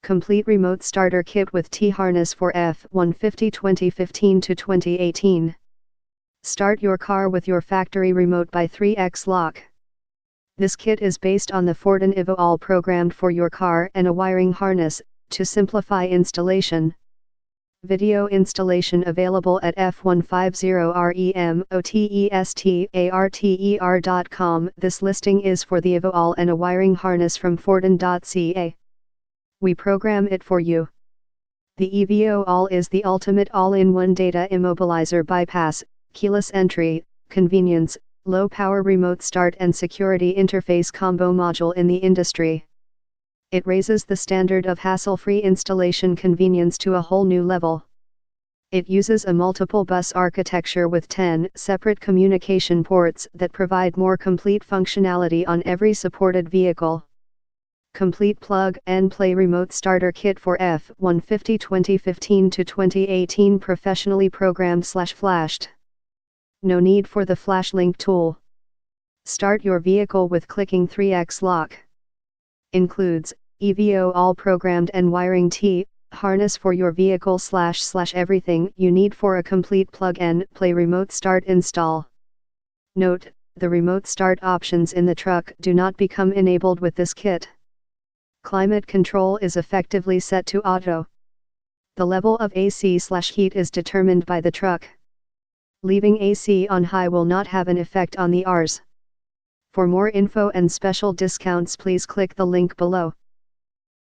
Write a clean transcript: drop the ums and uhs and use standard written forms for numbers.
Complete remote starter kit with T-harness for F-150 2015 to 2018. Start your car with your factory remote by 3x lock. This kit is based on the Fortin Evo-All programmed for your car and a wiring harness, to simplify installation. Video installation available at f150remotesterter.com. This listing is for the Evo-All and a wiring harness from fortin.ca. We program it for you. The Evo-All is the ultimate all-in-one data immobilizer bypass, keyless entry, convenience, low-power remote start and security interface combo module in the industry. It raises the standard of hassle-free installation convenience to a whole new level. It uses a multiple bus architecture with 10 separate communication ports that provide more complete functionality on every supported vehicle. Complete plug-and-play remote starter kit for F-150 2015 to 2018, professionally programmed/flashed. No need for the flash link tool. Start your vehicle with clicking 3x lock. Includes Evo-All programmed and wiring T-harness for your vehicle / everything you need for a complete plug-and-play remote start install. Note, the remote start options in the truck do not become enabled with this kit. Climate control is effectively set to auto. The level of AC/heat is determined by the truck. Leaving AC on high will not have an effect on the Rs. For more info and special discounts, please click the link below.